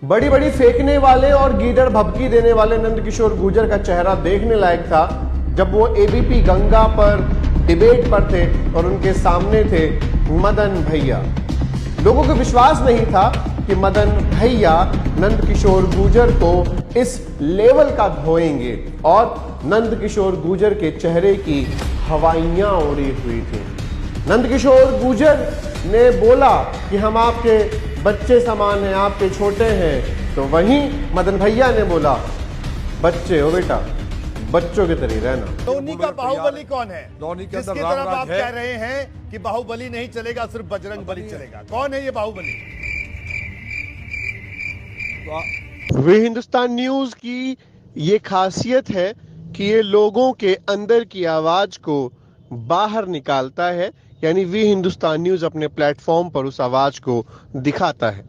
बड़ी बड़ी फेंकने वाले और गीदड़ भभकी देने वाले नंदकिशोर गुर्जर का चेहरा देखने लायक था जब वो एबीपी गंगा पर डिबेट पर थे और उनके सामने थे मदन भैया। लोगों को विश्वास नहीं था कि मदन भैया नंदकिशोर गुर्जर को इस लेवल का धोएंगे और नंदकिशोर गुर्जर के चेहरे की हवाइयां उड़ी हुई थी। नंदकिशोर गुर्जर ने बोला कि हम आपके बच्चे समान हैं, आपके छोटे हैं, तो वहीं मदन भैया ने बोला बच्चे हो बेटा, बच्चों की तरह रहना। लोनी का बाहुबली कौन है? लोनी के अंदर जिसकी तरफ आप कह रहे हैं कि बाहुबली नहीं चलेगा, सिर्फ बजरंग बली चलेगा। कौन है ये बाहुबली? वे हिंदुस्तान न्यूज की ये खासियत है कि ये लोगों के अंदर की आवाज को बाहर निकालता है, यानी वी हिंदुस्तान न्यूज अपने प्लेटफॉर्म पर उस आवाज को दिखाता है।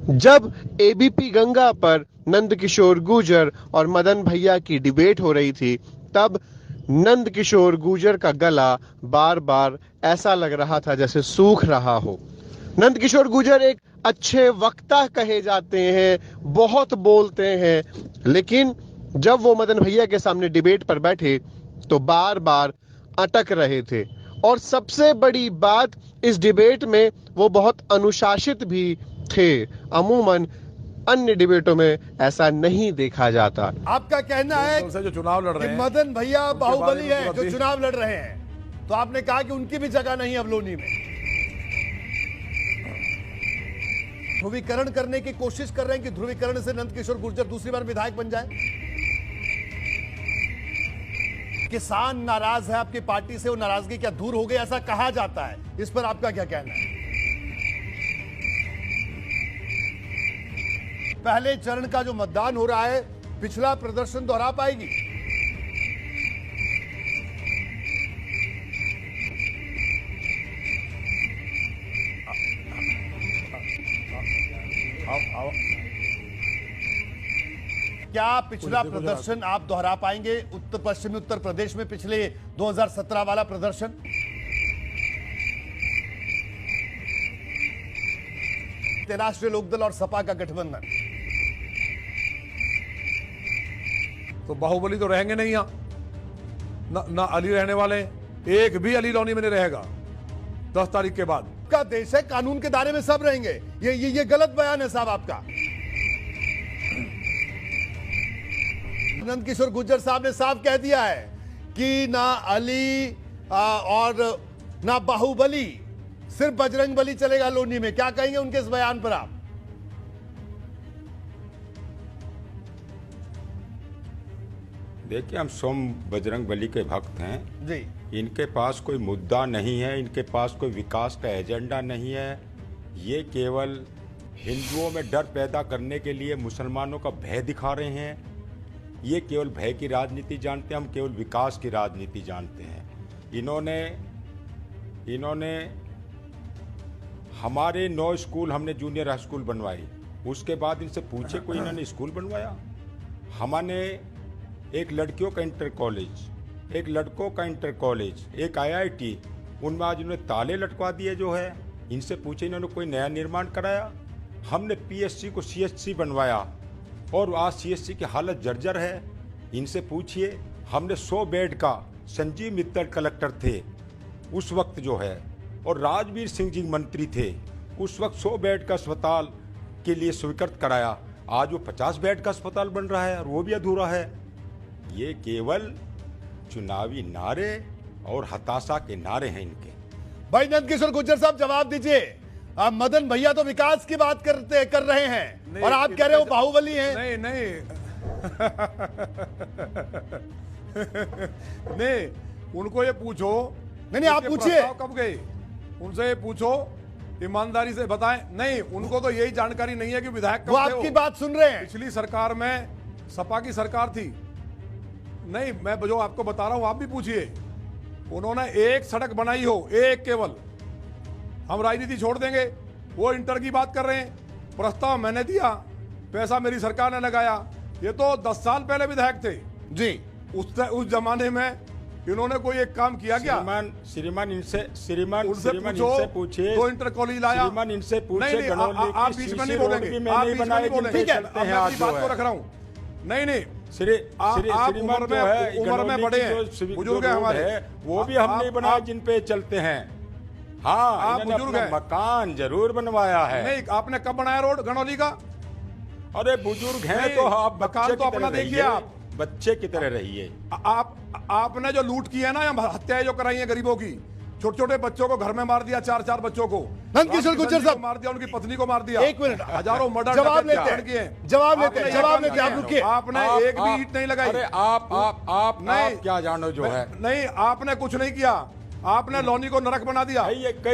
जब एबीपी गंगा पर नंदकिशोर गुर्जर और मदन भैया की डिबेट हो रही थी, तब नंदकिशोर गुर्जर का गला बार बार ऐसा लग रहा था जैसे सूख रहा हो। नंदकिशोर गुर्जर एक अच्छे वक्ता कहे जाते हैं, बहुत बोलते हैं, लेकिन जब वो मदन भैया के सामने डिबेट पर बैठे तो बार बार अटक रहे थे। और सबसे बड़ी बात, इस डिबेट में वो बहुत अनुशासित भी थे। अमूमन अन्य डिबेटों में ऐसा नहीं देखा जाता। आपका कहना है जो चुनाव लड़ रहे हैं, मदन भैया बाहुबली है जो चुनाव लड़ रहे हैं, तो आपने कहा कि उनकी भी जगह नहीं अब लोनी में। ध्रुवीकरण करने की कोशिश कर रहे हैं कि ध्रुवीकरण से नंदकिशोर गुर्जर दूसरी बार विधायक बन जाए। किसान नाराज है आपकी पार्टी से, वो नाराजगी क्या दूर हो गई ऐसा कहा जाता है, इस पर आपका क्या कहना है? पहले चरण का जो मतदान हो रहा है, पिछला प्रदर्शन दोहरा पाएगी? क्या पिछला प्रदर्शन आप दोहरा पाएंगे? उत्तर पश्चिमी उत्तर प्रदेश में पिछले 2017 वाला प्रदर्शन? राष्ट्रीय लोकदल और सपा का गठबंधन, तो बाहुबली तो रहेंगे नहीं यहाँ, ना अली रहने वाले, एक भी अली लोनी में नहीं रहेगा 10 तारीख के बाद। का देश है, कानून के दायरे में सब रहेंगे। ये गलत बयान है साहब आपका। नंदकिशोर गुर्जर साहब ने साफ कह दिया है कि ना अली और ना बाहुबली, सिर्फ बजरंग बली चलेगा लोनी में। क्या कहेंगे उनके इस बयान पर आप? देखिए, हम सोम बजरंग बली के भक्त हैं जी। इनके पास कोई मुद्दा नहीं है, इनके पास कोई विकास का एजेंडा नहीं है। ये केवल हिंदुओं में डर पैदा करने के लिए मुसलमानों का भय दिखा रहे हैं। ये केवल भय की राजनीति जानते हैं, हम केवल विकास की राजनीति जानते हैं। इन्होंने हमारे 9 स्कूल हमने जूनियर हाई स्कूल बनवाए, उसके बाद इनसे पूछे कोई इन्होंने स्कूल बनवाया? हमने एक लड़कियों का इंटर कॉलेज, एक लड़कों का इंटर कॉलेज, एक IIT, उनमें आज इन्होंने ताले लटका दिए जो है। इनसे पूछे इन्होंने कोई नया निर्माण कराया? हमने PSC को CHC बनवाया और आज CHC की हालत जर्जर है। इनसे पूछिए, हमने 100 बेड का, संजीव मित्तल कलेक्टर थे उस वक्त जो है, और राजवीर सिंह जी मंत्री थे उस वक्त, 100 बेड का अस्पताल के लिए स्वीकृत कराया। आज वो 50 बेड का अस्पताल बन रहा है और वो भी अधूरा है। ये केवल चुनावी नारे और हताशा के नारे हैं इनके। भाई नंदकिशोर गुर्जर साहब जवाब दीजिए। आप मदन भैया तो विकास की बात कर रहे हैं और आप कह रहे हो बाहुबली हैं। नहीं नहीं, उनको ये पूछो। नहीं आप पूछिए, कब गए उनसे ये पूछो, ईमानदारी से बताएं। नहीं, उनको तो यही जानकारी नहीं है कि विधायक कब थे। वो आपकी बात सुन रहे हैं। पिछली सरकार में सपा की सरकार थी। नहीं, मैं जो आपको बता रहा हूं आप भी पूछिए। उन्होंने एक सड़क बनाई हो, एक केवल। हम राजनीति छोड़ देंगे, वो इंटर की बात कर रहे हैं। प्रस्ताव मैंने दिया, पैसा मेरी सरकार ने लगाया। ये तो 10 साल पहले विधायक थे जी। उस जमाने में इन्होंने कोई एक काम किया क्या? श्रीमान इनसे उनसे पूछिए। तो इंटर कॉलेज लाया। श्रीमान इनसे पूछे। नहीं, आप बीच में नहीं बोलेंगे। आप बीच में नहीं बोलेंगे। ठीक है, अब मैं अपनी बात को रख रहा हूँ। नहीं आप उम्र में बड़े हैं, बुजुर्ग हैं हमारे, वो भी हम नहीं बनाए जिन पे चलते हैं। हाँ, आप बुजुर्ग हैं। मकान जरूर बनवाया है। नहीं, आपने कब बनाया रोड गनौली का? अरे बुजुर्ग हैं तो आप मकान तो अपना देखिए, आप बच्चे की तरह रहिए। आपने जो लूट की है ना, या हत्याएं जो कराई है गरीबों की, छोटे छोटे बच्चों को घर में मार दिया, 4-4 बच्चों को, नंदकिशोर गुर्जर साहब मार दिया, उनकी पत्नी को मार दिया, एक मिनट, हजारों मर्डर जवाब लेते हैं, जवाब लेते हैं, आप रुकिए। आपने एक भी ईंट नहीं लगाई। अरे आप नहीं, क्या जानो जो है। नहीं, आपने कुछ नहीं किया, आपने लौनी को नरक बना दिया।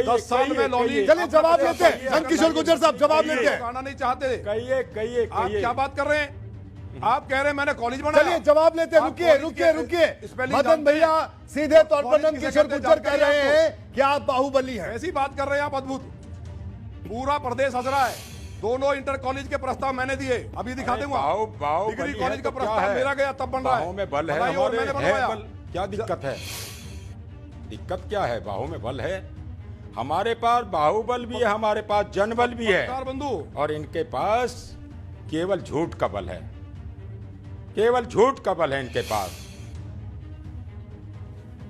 10 साल में लौनी। चलिए जवाब लेते हैं, नंदकिशोर गुर्जर साहब जवाब लेते हैं। आना नहीं चाहते। कहिए आप क्या बात कर रहे हैं? आप कह रहे हैं मैंने कॉलेज बनाया। चलिए जवाब लेते हैं, रुकिए। मदन भैया सीधे तौर पर नंदकिशोर गुर्जर कह रहे हैं कि आप बाहुबली हैं। ऐसी बात कर रहे हैं आप, अद्भुत। पूरा प्रदेश हंस रहा है। दोनों इंटर कॉलेज के प्रस्ताव मैंने दिए, अभी दिखा दूंगा। डिग्री कॉलेज का प्रस्ताव मेरा गया, तब बन रहा है। बाहों में बल है, मैंने बनवाया। क्या दिक्कत है? दिक्कत क्या है? बाहों में बल है। हमारे पास बाहुबल भी है, हमारे पास जनबल भी है, बंधु, और इनके पास केवल झूठ का बल है। केवल झूठ का बल है इनके पास।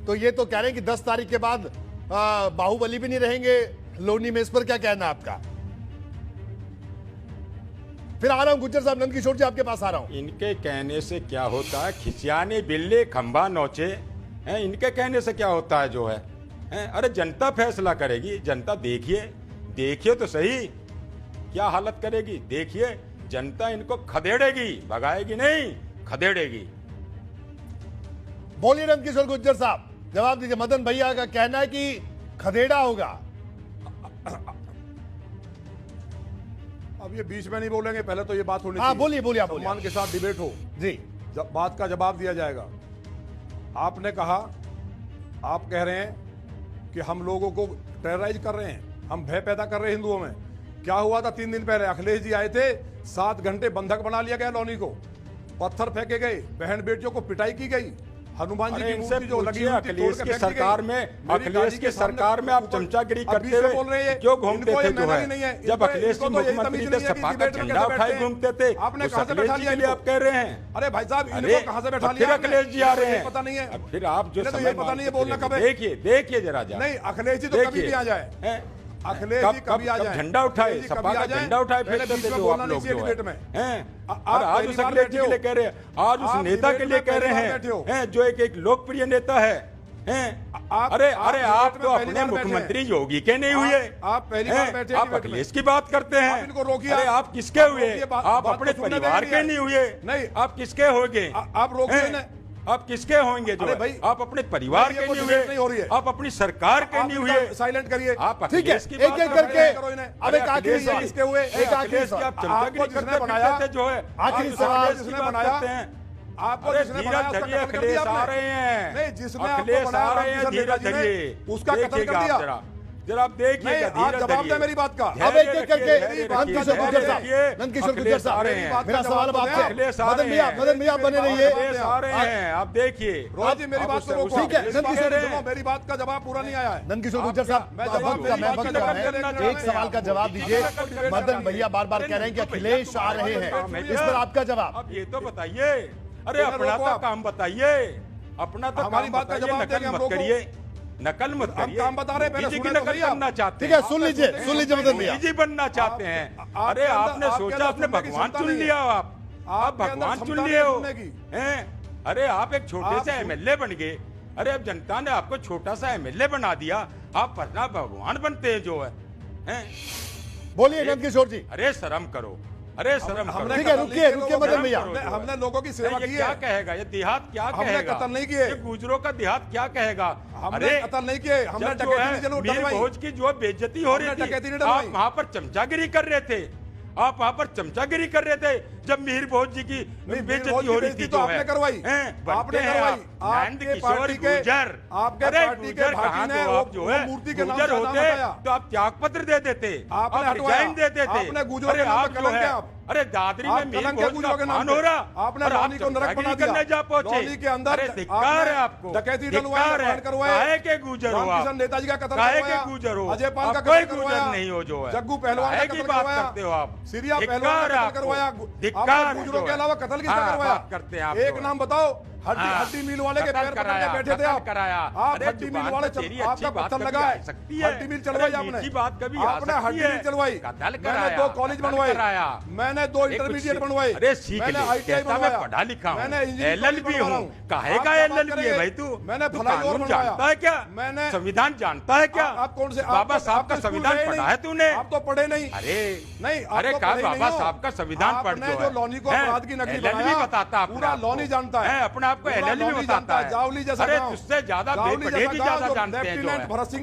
तो ये तो कह रहे हैं कि 10 तारीख के बाद बाहुबली भी नहीं रहेंगे लोनी में। इस पर क्या कहना है आपका? फिर आ रहा हूं गुज्जर साहब, नंदकिशोर जी आपके पास आ रहा हूं। इनके कहने से क्या होता है? खिसियानी बिल्ली खंभा नोचे हैं। इनके कहने से क्या होता है जो है? अरे जनता फैसला करेगी। जनता देखिए तो सही क्या हालत करेगी। देखिए, जनता इनको खदेड़ेगी, भगाएगी नहीं, खदेड़ेगी। बोलिए नंदकिशोर गुज्जर साहब, जवाब दीजिए। मदन भैया का कहना है कि खदेड़ा होगा। अब ये बीच में नहीं बोलेंगे, पहले तो ये बात होनी हाँ, बोलिए आप बोलिए। सम्मान के साथ डिबेट हो जी, जब बात का जवाब दिया जाएगा। आपने कहा, आप कह रहे हैं कि हम लोगों को टेरराइज कर रहे हैं, हम भय पैदा कर रहे हैं हिंदुओं में। क्या हुआ था 3 दिन पहले? अखिलेश जी आए थे, 7 घंटे बंधक बना लिया गया लौनी को, पत्थर फेंके गए, बहन बेटियों को पिटाई की गई, हनुमान जी की मूर्ति जो लगी हुई थी अखिलेश की सरकार में आप चमचागिरी करते हुए बोल रहे हैं क्यों घूमते थे जो नहीं है? जब अखिलेश जी मुख्यमंत्री थे, सपा का झंडा उठाए घूमते थे। आपने कहां से बैठा लिया? आप कह रहे हैं? अरे भाई साहब, इनको कहां से बैठा लिया? फिर अखिलेश जी आ रहे हैं, पता नहीं है। फिर आप जो ये पता नहीं है बोलना कब है। देखिए जरा नहीं, अखिलेश जी तो कभी भी आ जाए। अखिलेश जी कभी आ जाए, झंडा उठाए, सपा का झंडा उठाए फेंकते थे जो आप लोग जो है। और आज उस अखिलेश जी के लिए कह रहे हैं, आज उस नेता के लिए कह रहे हैं जो एक लोकप्रिय नेता है। अरे आप तो अपने मुख्यमंत्री योगी के नहीं हुए। आप पहली बार बैठे, आप अखिलेश की बात करते हैं। इनको रोकिए। अरे आप किसके हुए? आप अपने परिवार के नहीं हुए। नहीं, आप किसके होंगे? आप रोकिए ना। आप किसके होंगे जो भाई? आप अपने परिवार के नहीं हुए, नहीं हो रही है। आप अपनी सरकार के नहीं हुए। साइलेंट करिए। आप ठीक है, एक करके अब एक आखिरी सवाल किसके हुए? एक आखिरी सवाल। आपको जिसने बनाया जो है, आखिरी सवाल जिसने बनाया, आपको जिसने बनाया उसका कत्ल कर अखिलेश दिया आ आपने। रहे हैं। नहीं, जिसने अखिलेश आपको बनाया आ रहे हैं, धीरे धीरे उसका कत्ल कर दिया। जरा आप देखिए, आप जवाब दें मेरी बात का। अब एक करके नंदकिशोर गुर्जर साहब, नंदकिशोर गुर्जर साहब, मेरा सवाल अब आपसे। मदन भैया बने रहिए। आ रहे हैं, आप देखिए। रोहित जी, मेरी बात को रोको। ठीक है, नंदकिशोर, मेरी बात का जवाब पूरा नहीं आया है। नंदकिशोर गुर्जर साहब, मैं जवाब एक सवाल का जवाब दीजिए। मदन भैया बार बार कह रहे हैं कि अखिलेश आ रहे हैं, इस पर आपका जवाब। अब ये तो बताइए, अरे अपना तो काम बताइए, अपना तो हमारी बात का जवाब नकल मत करिए, नकल मत करिए। काम बता रहे हैं, किसी की नकल करना चाहते ठीक है, सुन लीजिए मदन भैया। जी बनना चाहते हैं। अरे आपने सोचा आपने भगवान चुन लिया। आप भगवान चुन लिए हो हैं? अरे आप एक छोटे से एमएलए बन गए। अरे अब जनता ने आपको छोटा सा एमएलए बना दिया, आप पढ़ना भगवान बनते हैं जो है। बोलिए नंदकिशोर जी। अरे शर्म करो, अरे शर्म करो। ठीक है, रुकिए मदन भैया। हमने लोगों की सेवा की है। क्या कहेगा ये देहात? क्या कहेगा? कत्ल नहीं किए। गुजरों का देहात क्या कहेगा? हमने कत्ल नहीं किए, हमने डकैती नहीं डलवाई। भोज की जो बेइज्जती हो रही थी, आप वहां पर चमचागिरी कर रहे थे। आप वहां पर चमचागिरी कर रहे थे जब मिहिर भोज जी की बेइज्जती हो रही थी। तो आपने करवाई, आपने करवाई। आपके पार्टी के गुजर, आपके पार्टी के कहां ने आप जो है मूर्ति के नाम गुजर होते तो आप त्याग पत्र दे देते, आप रिजाइन दे देते। आपने गुजरों के नाम पे कलंक किया। अरे दादरी आप में मील कलंक भोज के का गुजरों के नाम मान पे हो रहा आपने और लॉनी को नरक चमचागिरी बना दिया। करने जा पहुंचे। लॉनी के अंदर अरे धिक्कार है आपको, डकैती डलवाई, धिक्कार है। अपहरण करवाए, काहे के गुजर हो आप? रामकिशन नेताजी का कत्ल काहे करवाया, के गुजर हो? अजय पाल का आप कोई कत्ल करवाया, गुजर नहीं हो जो है। जग्गू पहलवान का काहे कत्ल की बात करवाया, करते हो आप? सीरिया धिक्कार पहलवान का है कत्ल करवाया, आपको। आपने धिक्कार गुजरों जो के है। अलावा कत्ल किसका हाँ, करवाया? बात करते हैं आप एक जो है। नाम बताओ, हाँ, हड्डी मिल वाले के कत्ल पैर पकड़ के कराया, बैठे थे कत्ल आप। कराया। आप अरे हड्डी मिल जुबान वाले तो तेरी आपका अच्छी बात पत्थर कभी लगा आ है, सकती है। हड्डी मिल चलवाई अरे आपने, मीठी बात कभी आ आपने सकती हड्डी है। मिल चलवाई, कत्ल मैंने कराया, 2 कॉलेज कत्ल बनवाए, कराया। मैंने 2 एक इंटरमीडिएट कुछ- बनवाए, अरे सीख मैंने ले, ITI कहता मैं बनवाया, पढ़ा लिखा हूँ, मैंने इंजीनियरिंग LLB बनवा रहा हूँ। हूँ। काहे आप का क्या बात LLB है करेंगे? भाई तू? मैंने तू भलाई और कानून बनवाया। जानता है क्या? मैंने संविधान जानता है क्या? आप कौन से बाबा साहब का आपको स्कूल संविधान गए पढ़ा नहीं? है तूने? आप तो पढ़े नहीं। अरे नहीं, आप अरे तो कहा पढ़े नहीं बाबा हो। साहब का संविधान पढ़ आपने जो लॉनी को है? अपराध की नकली LLB बनाया, बताता अपने पूरा आप को। लॉनी जानता है। अपने आप को पूरा LLB लॉनी बताता जानता है, है। जावली जैसा अरे गाँव। तुझसे ज्यादा जावली बेपढ़े जैसा भी गाँव ज्यादा जो जानते हैं जो लेफ्टिनेंट है। भरत सिंह